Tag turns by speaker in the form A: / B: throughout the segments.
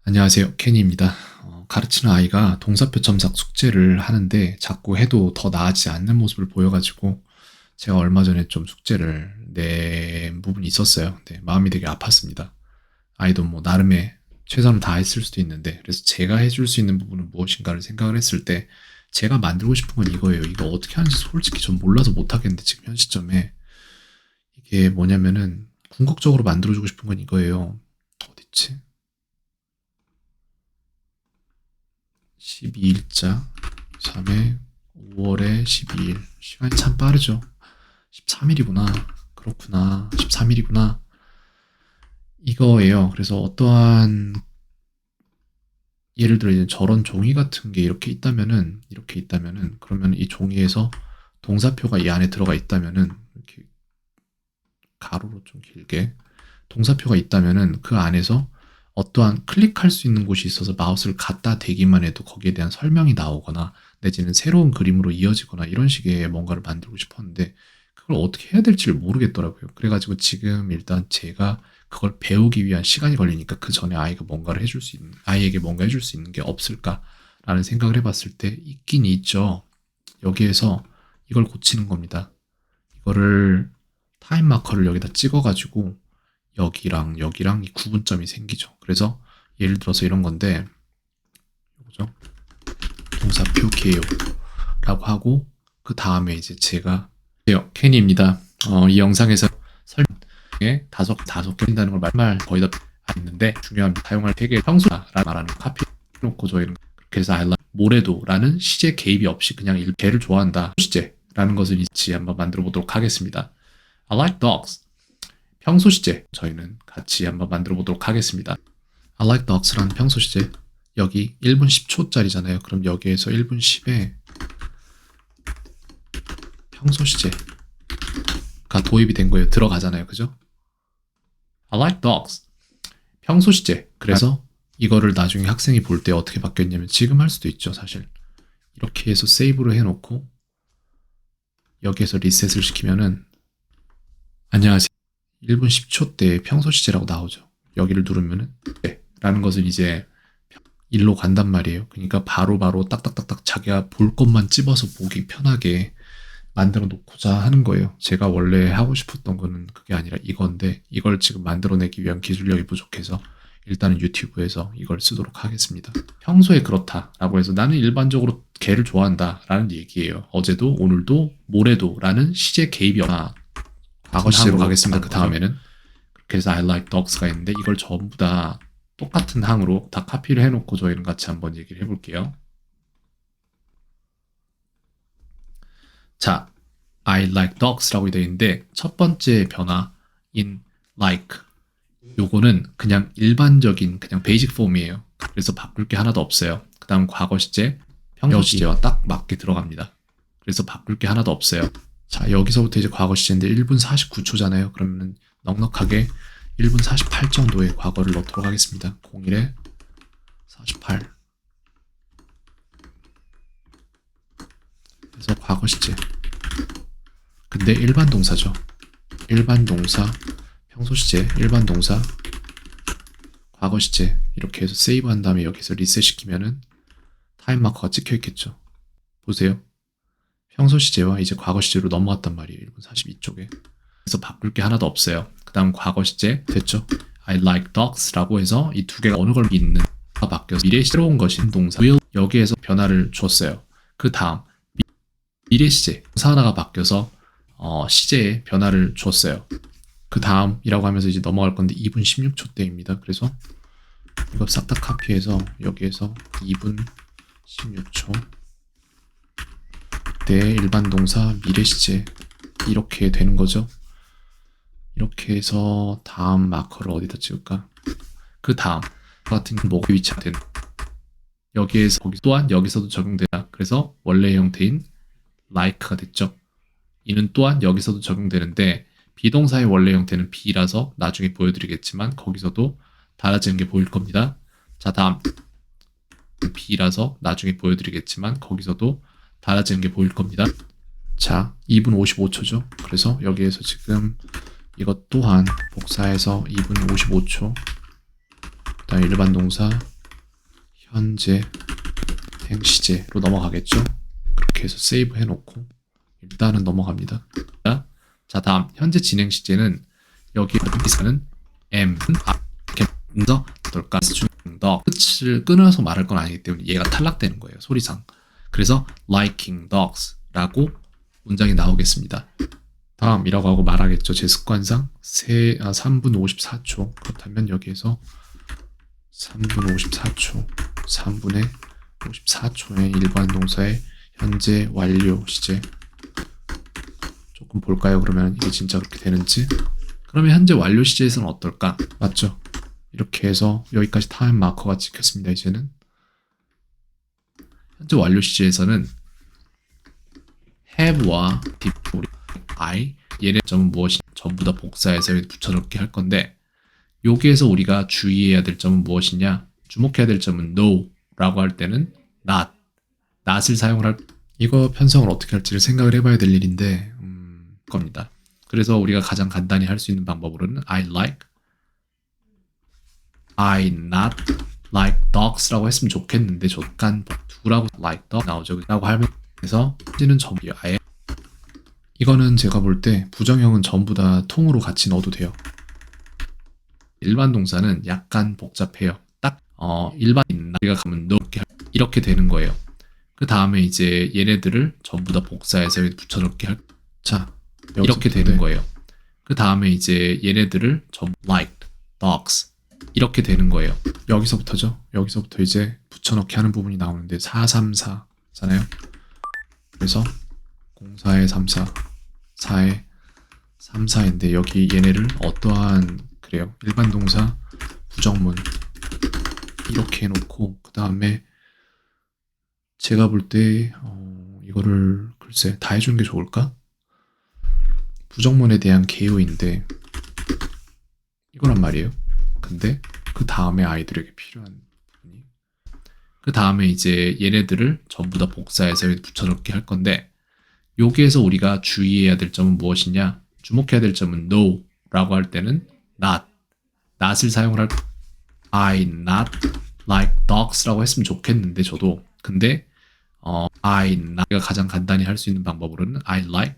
A: 안녕하세요. 케니입니다. 가르치는 아이가 동사표 첨삭 숙제를 하는데 자꾸 해도 더 나아지지 않는 모습을 보여가지고 제가 얼마 전에 좀 숙제를 낸 부분이 있었어요. 근데 마음이 되게 아팠습니다. 아이도 뭐 나름의 최선을 다했을 수도 있는데, 그래서 제가 해줄 수 있는 부분은 무엇인가를 생각을 했을 때 제가 만들고 싶은 건 이거예요. 이거 어떻게 하는지 솔직히 전 몰라서 못하겠는데, 지금 현 시점에 이게 뭐냐면은 궁극적으로 만들어주고 싶은 건 이거예요. 어딨지? 12일자 3회 5월에 12일. 시간이 참 빠르죠. 13일이구나. 그렇구나. 13일이구나. 이거예요. 그래서 어떠한, 예를 들어 이제 저런 종이 같은 게 이렇게 있다면은 그러면 이 종이에서 동사표가 이 안에 들어가 있다면은, 이렇게 가로로 좀 길게 동사표가 있다면은 그 안에서 어떠한 클릭할 수 있는 곳이 있어서 마우스를 갖다 대기만 해도 거기에 대한 설명이 나오거나 내지는 새로운 그림으로 이어지거나 이런 식의 뭔가를 만들고 싶었는데, 그걸 어떻게 해야 될지를 모르겠더라고요. 그래가지고 지금 일단 제가 그걸 배우기 위한 시간이 걸리니까 그 전에 아이에게 뭔가 해줄 수 있는 게 없을까라는 생각을 해봤을 때 있긴 있죠. 여기에서 이걸 고치는 겁니다. 이거를 타임 마커를 여기다 찍어가지고 여기랑 여기랑 이 구분점이 생기죠. 그래서 예를 들어서 이런 건데, 뭐죠? 동사표 개요라고 하고, 그 다음에 이제 제가 케니입니다. 이 영상에서 설명에 다섯 개 한다는 걸 말말 거의 다 했는데, 중요한 사용할 되게 평소라는 말하는 카피 놓고 저희는 그렇게 해서 모래도라는 시제 개입이 없이 그냥 개를 좋아한다 시제라는 것을 이제 한번 만들어 보도록 하겠습니다. I like dogs. 평소 시제 저희는 같이 한번 만들어 보도록 하겠습니다. I like dogs라는 평소 시제, 여기 1분 10초짜리잖아요. 그럼 여기에서 1분 10에 평소 시제가 도입이 된 거예요. 들어가잖아요. 그죠? I like dogs. 평소 시제. 그래서 이거를 나중에 학생이 볼 때 어떻게 바뀌었냐면, 지금 할 수도 있죠, 사실. 이렇게 해서 세이브를 해놓고 여기에서 리셋을 시키면은, 안녕하세요. 1분 10초 때 평소 시제라고 나오죠. 여기를 누르면은 라는 것을 이제 일로 간단 말이에요. 그러니까 바로바로 딱딱딱딱 자기가 볼 것만 찝어서 보기 편하게 만들어 놓고자 하는 거예요. 제가 원래 하고 싶었던 거는 그게 아니라 이건데, 이걸 지금 만들어내기 위한 기술력이 부족해서 일단은 유튜브에서 이걸 쓰도록 하겠습니다. 평소에 그렇다라고 해서 나는 일반적으로 개를 좋아한다라는 얘기예요. 어제도 오늘도 모레도라는 시제 개입이 없나. 과거 시제로 가겠습니다. 그 다음에는 그렇게 해서 I like dogs가 있는데, 이걸 전부 다 똑같은 항으로 다 카피를 해놓고 저희는 같이 한번 얘기를 해볼게요. 자, I like dogs라고 되어 있는데, 첫 번째 변화인 like, 요거는 그냥 일반적인 그냥 베이직 폼이에요. 그래서 바꿀 게 하나도 없어요. 그 다음 과거 시제, 평소 시제와 딱 맞게 들어갑니다. 그래서 바꿀 게 하나도 없어요. 자, 여기서부터 이제 과거 시제인데 1분 49초잖아요. 그러면 넉넉하게 1분 48 정도의 과거를 넣도록 하겠습니다. 01에 48. 그래서 과거 시제. 근데 일반 동사죠. 일반 동사, 평소 시제, 일반 동사, 과거 시제. 이렇게 해서 세이브 한 다음에 여기서 리셋 시키면은 타임 마커가 찍혀 있겠죠. 보세요. 평소 시제와 이제 과거 시제로 넘어왔단 말이에요. 1분 42쪽에. 그래서 바꿀 게 하나도 없어요. 그 다음 과거 시제 됐죠? I like dogs라고 해서 이 두 개가 어느 걸 있는 가 바뀌어서 미래 새로운 것인 동사 will, 여기에서 변화를 줬어요. 그 다음 미래 시제 동사 하나가 바뀌어서 시제에 변화를 줬어요. 그 다음이라고 하면서 이제 넘어갈 건데 2분 16초 때입니다. 그래서 이거 싹 다 카피해서 여기에서 2분 16초 때 일반 동사 미래 시제 이렇게 되는 거죠. 이렇게 해서 다음 마커를 어디다 찍을까? 그 다음 같은 뭐가 위치되는, 여기에서 거기 또한 여기서도 적용되다. 그래서 원래 형태인 like가 됐죠. 이는 또한 여기서도 적용되는데, 비동사의 원래 형태는 be라서 나중에 보여드리겠지만 거기서도 달라지는 게 보일 겁니다. 자, 다음 be라서 나중에 보여드리겠지만 거기서도 달라지는 게 보일 겁니다. 자, 2분 55초죠. 그래서 여기에서 지금 이것 또한 복사해서 2분 55초, 그 다음에 일반 동사 현재 행 시제로 넘어가겠죠. 그렇게 해서 세이브 해놓고 일단은 넘어갑니다. 자, 다음 현재 진행 시제는 여기서는 m 더 어떨까 더 끝을 끊어서 말할 건 아니기 때문에 얘가 탈락되는 거예요, 소리상. 그래서 liking dogs라고 문장이 나오겠습니다. 다음이라고 하고 말하겠죠. 제 습관상 3분 54초. 그렇다면 여기에서 3분 54초, 3분의 54초의 일반 동사의 현재 완료 시제 조금 볼까요? 그러면 이게 진짜 그렇게 되는지. 그러면 현재 완료 시제에서는 어떨까? 맞죠? 이렇게 해서 여기까지 타임 마커가 찍혔습니다. 이제는 현재 완료 시제에서는 have와 did, I 얘네 점은 무엇이 전부 다 복사해서 붙여넣기 할 건데, 여기에서 우리가 주의해야 될 점은 무엇이냐? 주목해야 될 점은 no라고 할 때는 not을 사용을 할. 이거 편성을 어떻게 할지를 생각을 해봐야 될 일인데 겁니다. 그래서 우리가 가장 간단히 할 수 있는 방법으로는 I not like dogs라고 했으면 좋겠는데 잠깐 두라고 like dog 나오죠. 라고 하면 그래서 현재는 전부 아예 이거는 제가 볼 때 부정형은 전부 다 통으로 같이 넣어도 돼요. 일반 동사는 약간 복잡해요. 딱 일반 우리가 가면 이렇게 되는 거예요. 그 다음에 이제 얘네들을 전부 다 복사해서 붙여넣기 할. 자, 이렇게 되는 거예요. 그 다음에 이제 얘네들을 전부 liked dogs 이렇게 되는 거예요. 여기서부터죠. 여기서부터 이제 붙여넣기 하는 부분이 나오는데 434잖아요. 그래서 04에 34, 4에 34인데 여기 얘네를 어떠한 그래요. 일반 동사 부정문 이렇게 해놓고 그 다음에 제가 볼 때 이거를 글쎄 다 해주는 게 좋을까? 부정문에 대한 개요인데 이거란 말이에요. 근데 그 다음에 아이들에게 필요한 부분이 그 다음에 이제 얘네들을 전부 다 복사해서 붙여넣기 할 건데, 여기에서 우리가 주의해야 될 점은 무엇이냐? 주목해야 될 점은 no라고 할 때는 not을 사용을 할. I not like dogs라고 했으면 좋겠는데 저도. 근데 I not가 가장 간단히 할 수 있는 방법으로는 I not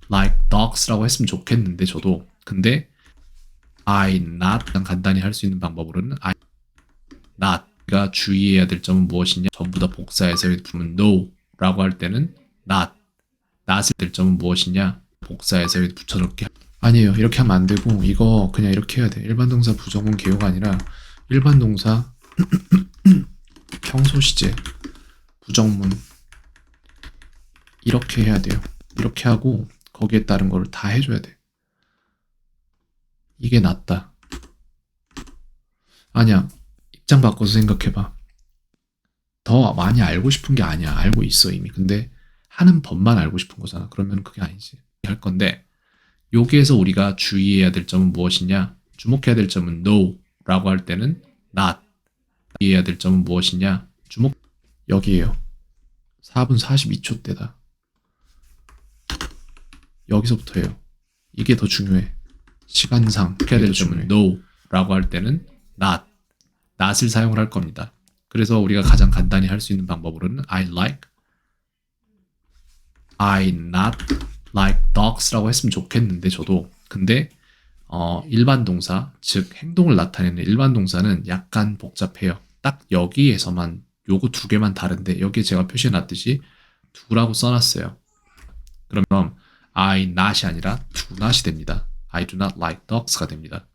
A: like dogs라고 했으면 좋겠는데 저도. 근데 I not 가장 간단히 할 수 있는 방법으로는 I not가 주의해야 될 점은 무엇이냐? 전부 다 복사해서 부르면 no라고 할 때는 not을 될 점은 무엇이냐? 복사해서 붙여넣기. 아니에요. 이렇게 하면 안 되고 이거 그냥 이렇게 해야 돼. 일반 동사 부정문 개요가 아니라 일반 동사 평소 시제 부정문 이렇게 해야 돼요. 이렇게 하고 거기에 따른 거를 다 해줘야 돼. 이게 낫다. 아니야. 입장 바꿔서 생각해봐. 더 많이 알고 싶은 게 아니야. 알고 있어 이미. 근데 하는 법만 알고 싶은 거잖아. 그러면 그게 아니지. 할 건데 여기에서 우리가 주의해야 될 점은 무엇이냐? 주목해야 될 점은 no라고 할 때는 not. 주의해야 될 점은 무엇이냐? 여기에요. 4분 42초 때다. 여기서부터예요. 이게 더 중요해. 시간상 해야 될 점은 no라고 할 때는 not을 사용을 할 겁니다. 그래서 우리가 가장 간단히 할 수 있는 방법으로는 I not like dogs라고 했으면 좋겠는데 저도. 근데 일반 동사, 즉 행동을 나타내는 일반 동사는 약간 복잡해요. 딱 여기에서만 요거 두 개만 다른데 여기에 제가 표시해놨듯이 do라고 써놨어요. 그러면 I not이 아니라 do not이 됩니다. I do not like dogs가 됩니다.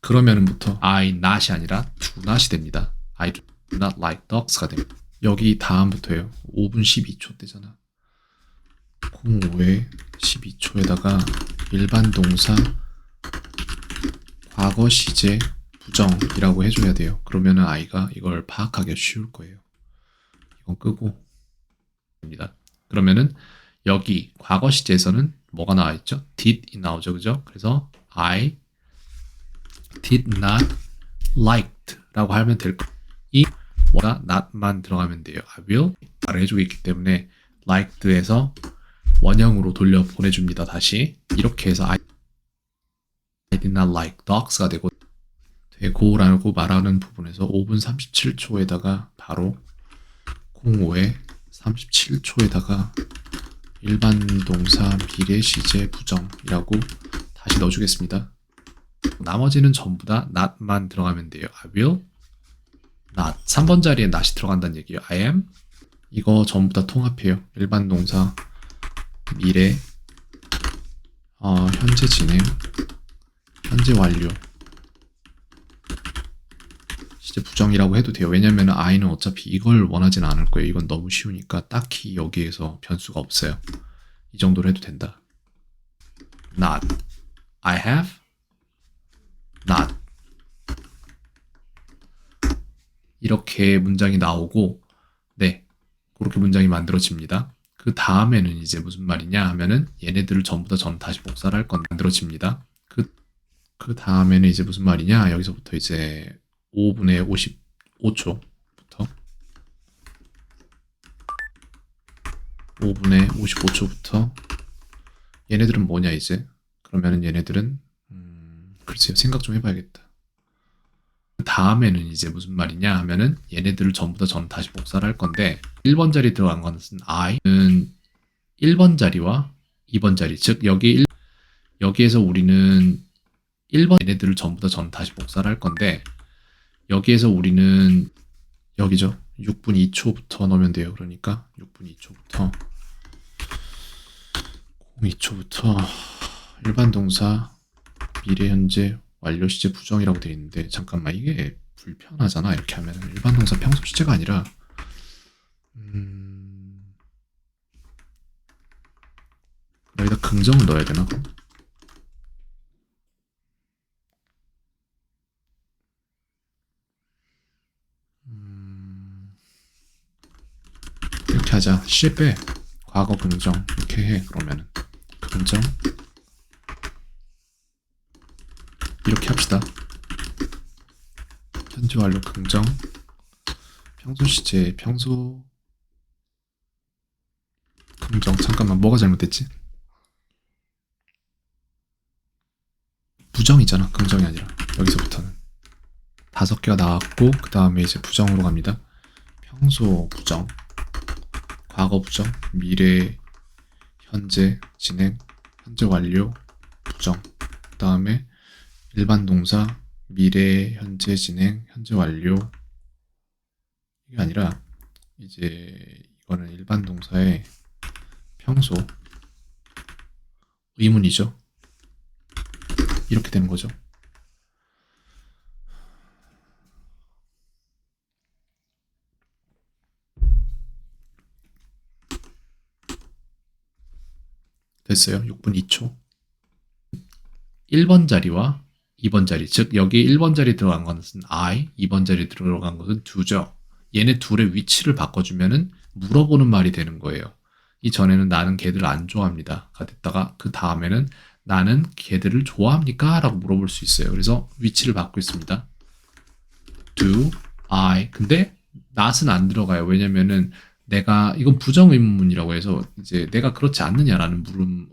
A: 그러면부터 I not이 아니라 do not이 됩니다. I do not like dogs가 됩니다. 여기 다음부터예요. 5분 12초 때잖아. 05에 12초에다가 일반 동사 과거 시제 부정이라고 해줘야 돼요. 그러면은 아이가 이걸 파악하기 쉬울 거예요. 이건 끄고 됩니다. 그러면은 여기 과거 시제에서는 뭐가 나와 있죠? did이 나오죠, 그죠? 그래서 I did not liked 라고 하면 될 거예요. 이 뭐가 not만 들어가면 돼요. I will 말을 해주고 있기 때문에 liked에서 원형으로 돌려 보내줍니다. 다시 이렇게 해서 I did did not like dogs가 되고라고 말하는 부분에서 5분 37초에다가 바로 05에 37초에다가 일반 동사 미래 시제 부정이라고 다시 넣어주겠습니다. 나머지는 전부 다 not만 들어가면 돼요. I will not. 3번 자리에 not이 들어간다는 얘기예요. I am. 이거 전부 다 통합해요. 일반 동사 미래 현재 진행 현재 완료 시제 부정이라고 해도 돼요. 왜냐면 I는 어차피 이걸 원하진 않을 거예요. 이건 너무 쉬우니까 딱히 여기에서 변수가 없어요. 이 정도로 해도 된다. Not. I have not. 이렇게 문장이 나오고, 네, 그렇게 문장이 만들어집니다. 그 다음에는 이제 무슨 말이냐 하면은 얘네들을 전부 다 저는 다시 복사를 할 건데 만들어집니다. 그 다음에는 이제 무슨 말이냐, 여기서부터 이제 5분의 55초부터 5분의 55초부터 얘네들은 뭐냐 이제. 그러면은 얘네들은 글쎄요, 생각 좀 해봐야겠다. 그 다음에는 이제 무슨 말이냐 하면은 얘네들을 전부 다 저는 다시 복사를 할 건데 1번 자리 들어간 것은 I는 1번 자리와 2번 자리, 즉 여기에서 우리는 1번 얘네들을 전부 다 저는 다시 복사를 할 건데 여기에서 우리는 여기죠. 6분 2초부터 넣으면 돼요. 그러니까 6분 2초부터 02초부터 일반 동사 미래 현재 완료 시제 부정이라고 되어 있는데 잠깐만 이게 불편하잖아. 이렇게 하면 일반 동사 평소 시제가 아니라 여기다 긍정을 넣어야 되나? 이렇게 하자. 시제 빼. 과거 긍정 이렇게 해. 그러면은 긍정 이렇게 합시다. 현재 완료 긍정 평소 시제 평소 긍정. 잠깐만 뭐가 잘못됐지? 부정이잖아. 긍정이 아니라. 여기서부터는 5개가 나왔고 그 다음에 이제 부정으로 갑니다. 평소 부정 과거 부정 미래 현재 진행 현재 완료 부정. 그 다음에 일반 동사 미래 현재 진행 현재 완료. 이게 아니라 이제 이거는 일반 동사의 평소 의문이죠. 이렇게 되는 거죠. 됐어요. 6분 2초. 1번 자리와 2번 자리, 즉 여기 1번 자리 들어간 것은 I, 2번 자리 들어간 것은 do죠. 얘네 둘의 위치를 바꿔주면은 물어보는 말이 되는 거예요. 이전에는 나는 걔들을 안 좋아합니다 가 됐다가 그 다음에는 나는 걔들을 좋아합니까? 라고 물어볼 수 있어요. 그래서 위치를 바꾸고 있습니다. Do I. 근데 not은 안 들어가요. 왜냐면은 이건 부정 의문문이라고 해서 이제 내가 그렇지 않느냐라는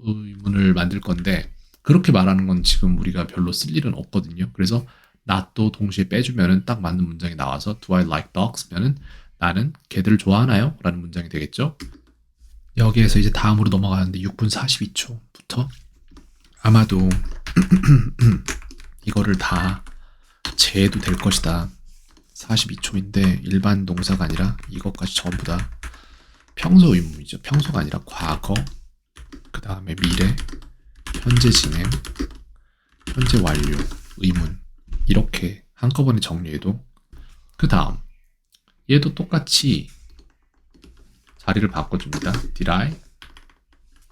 A: 의문을 만들 건데 그렇게 말하는 건 지금 우리가 별로 쓸 일은 없거든요. 그래서 not도 동시에 빼주면은 딱 맞는 문장이 나와서 Do I like dogs면은 나는 개들을 좋아하나요? 라는 문장이 되겠죠. 여기에서 이제 다음으로 넘어가는데 6분 42초부터 아마도 이거를 다 재해도 될 것이다. 42초인데 일반 동사가 아니라 이것까지 전부 다 평소 의문이죠. 평소가 아니라 과거, 그 다음에 미래, 현재 진행, 현재 완료, 의문 이렇게 한꺼번에 정리해도 그 다음 얘도 똑같이 자리를 바꿔줍니다. Did I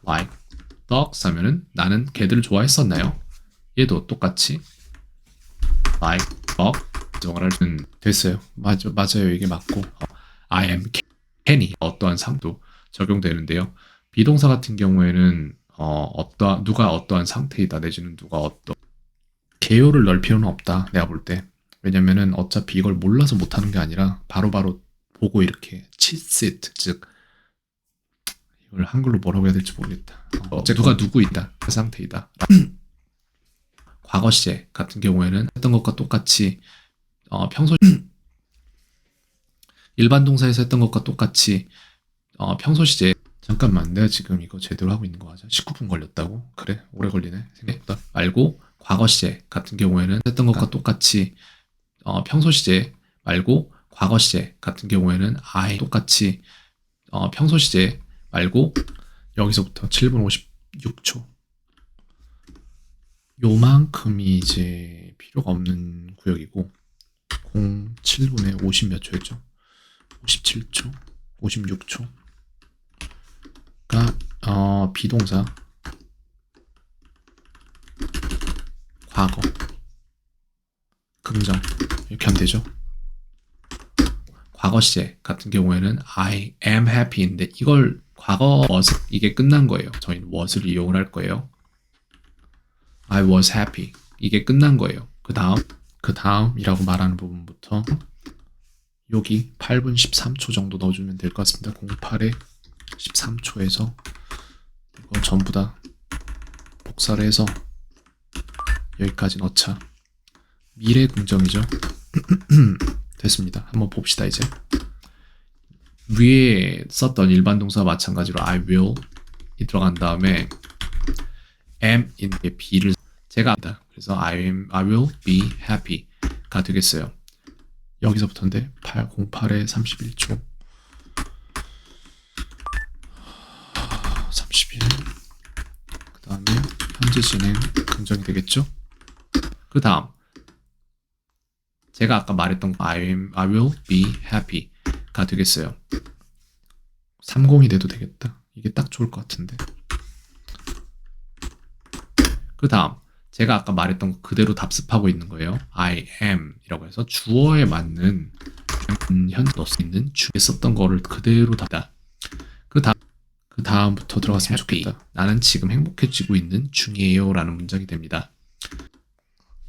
A: like dogs 하면은 나는 개들을 좋아했었나요? 얘도 똑같이 like dog 정을 할수는 됐어요. 맞아요. 이게 맞고 I am can이 어떠한 상도 적용되는데요. 비동사 같은 경우에는 누가 어떠한 상태이다 내지는 누가 개요를 넣을 필요는 없다. 내가 볼 때. 왜냐면은 어차피 이걸 몰라서 못하는 게 아니라 바로바로 보고 이렇게 sit 즉 이걸 한글로 뭐라고 해야 될지 모르겠다. 누가 누구 있다 그 상태이다. 과거 시제 같은 경우에는 했던 것과 똑같이 평소 일반 동사에서 했던 것과 똑같이 평소 시제. 잠깐만, 내가 지금 이거 제대로 하고 있는 거 맞아? 19분 걸렸다고? 그래, 오래 걸리네 생각보다. 말고 과거 시제 같은 경우에는 했던 것과 똑같이 평소 시제 말고 과거 시제 같은 경우에는 I 똑같이 평소 시제 말고 여기서부터 7분 56초 요만큼이 이제 필요가 없는 구역이고 07분에 50 몇 초였죠? 57초 56초가 비동사 과거 긍정 이렇게 하면 되죠. 과거 시제 같은 경우에는 I am happy인데 이걸 과거 was 이게 끝난 거예요. 저희는 was를 이용을 할 거예요. I was happy 이게 끝난 거예요. 그 다음이라고 말하는 부분부터 여기 8분 13초 정도 넣어주면 될 것 같습니다. 08에 13초에서 이거 전부 다 복사를 해서 여기까지 넣자. 미래 긍정이죠. 됐습니다. 한번 봅시다. 이제 위에 썼던 일반 동사와 마찬가지로 I will 이 들어간 다음에 am인데 be를 제가 한다. 그래서 I will be happy가 되겠어요. 여기서부터인데 08에 31초 31 그 다음에 현재 진행 긍정이 되겠죠. 그 다음 제가 아까 말했던 I will be happy가 되겠어요. 30이 돼도 되겠다. 이게 딱 좋을 것 같은데. 그 다음 제가 아까 말했던 거 그대로 답습하고 있는 거예요. I am 이라고 해서 주어에 맞는 현재 넣을 수 있는 주에 썼던 거를 그대로 답다. 그 다음부터 들어갔으면 좋겠다. 나는 지금 행복해지고 있는 중이에요 라는 문장이 됩니다.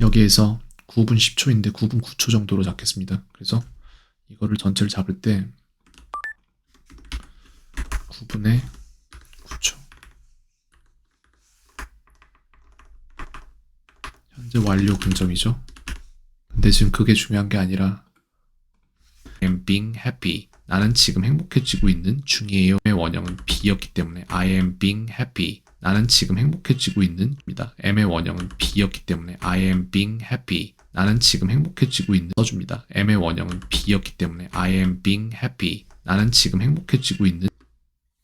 A: 여기에서 9분 10초인데 9분 9초 정도로 잡겠습니다. 그래서 이거를 전체를 잡을 때 9분에 9초 현재 완료 긍정이죠. 근데 지금 그게 중요한 게 아니라 I am being happy 나는 지금 행복해지고 있는 중이에요 의 원형은 be였기 때문에 I am being happy 나는 지금 행복해지고 있는 입니다. am의 원형은 be였기 때문에 I am being happy 나는 지금 행복해지고 있는 써줍니다. am의 원형은 be였기 때문에 I am being happy 나는 지금 행복해지고 있는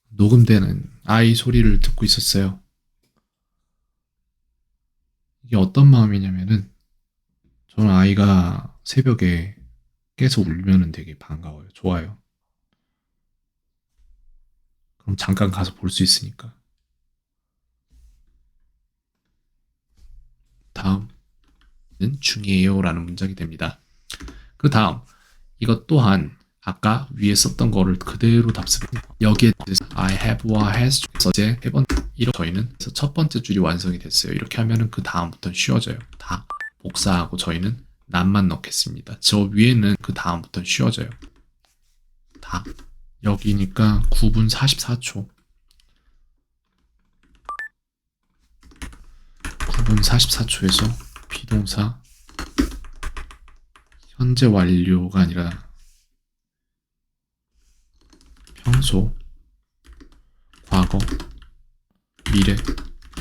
A: 녹음되는 아이 소리를 듣고 있었어요. 이게 어떤 마음이냐면은 저는 아이가 새벽에 깨서 울면은 되게 반가워요. 좋아요. 그럼 잠깐 가서 볼 수 있으니까. 다음은 중이에요 라는 문장이 됩니다. 그 다음 이것 또한 아까 위에 썼던 거를 그대로 답습해요. 여기에 I have와 has 중에서 이제 이렇게 저희는 첫 번째 줄이 완성이 됐어요. 이렇게 하면은 그 다음부터는 쉬워져요. 다 복사하고 저희는 난만 넣겠습니다. 저 위에는 그 다음부터는 쉬워져요. 다 여기니까 9분 44초 9분 44초에서 비동사 현재 완료가 아니라 평소, 과거, 미래,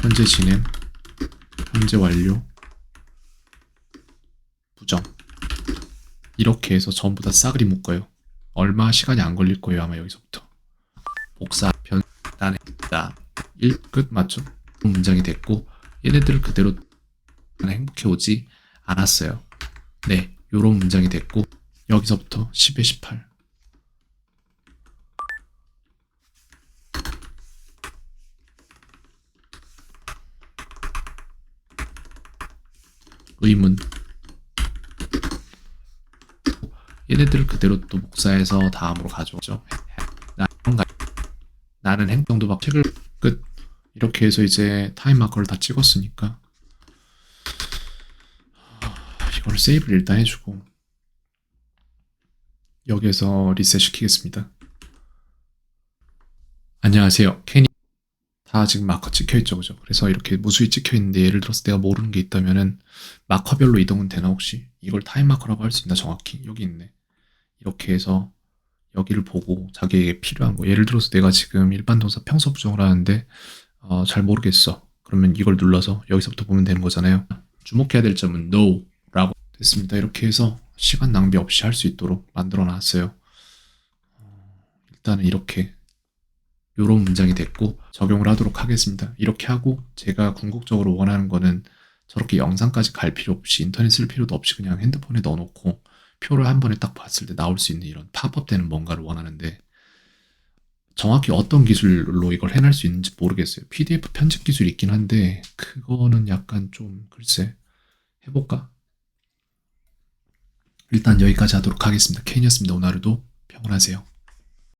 A: 현재 진행, 현재 완료, 부정 이렇게 해서 전부 다 싸그리 묶어요. 얼마 시간이 안 걸릴 거예요. 아마 여기서부터 복사, 변환했다 1끝 맞죠? 문장이 됐고 얘네들을 그대로 행복해 오지 않았어요. 네, 요런 문장이 됐고 여기서부터 10에 18 의문 얘네들을 그대로 또 복사해서 다음으로 가져오죠. 나는 행동도 막 책을 끝 이렇게 해서 이제 타임 마커를 다 찍었으니까 이거를 세이브를 일단 해주고 여기에서 리셋 시키겠습니다. 안녕하세요, 케니. 다 지금 마커 찍혀있죠, 그죠? 그래서 이렇게 무수히 찍혀있는데 예를 들어서 내가 모르는 게 있다면은 마커별로 이동은 되나 혹시? 이걸 타임 마커라고 할 수 있나 정확히? 여기 있네. 이렇게 해서 여기를 보고 자기에게 필요한 거 예를 들어서 내가 지금 일반 동사 평서 부정을 하는데 잘 모르겠어. 그러면 이걸 눌러서 여기서부터 보면 되는 거잖아요. 주목해야 될 점은 no 라고 됐습니다. 이렇게 해서 시간 낭비 없이 할 수 있도록 만들어 놨어요. 일단은 이렇게 요런 문장이 됐고 적용을 하도록 하겠습니다. 이렇게 하고 제가 궁극적으로 원하는 거는 저렇게 영상까지 갈 필요 없이 인터넷 쓸 필요도 없이 그냥 핸드폰에 넣어놓고 표를 한 번에 딱 봤을 때 나올 수 있는 이런 팝업 되는 뭔가를 원하는데 정확히 어떤 기술로 이걸 해낼 수 있는지 모르겠어요. PDF 편집 기술이 있긴 한데 그거는 약간 좀 글쎄 해볼까? 일단 여기까지 하도록 하겠습니다. 케인이었습니다. 오늘 하루도 평온하세요.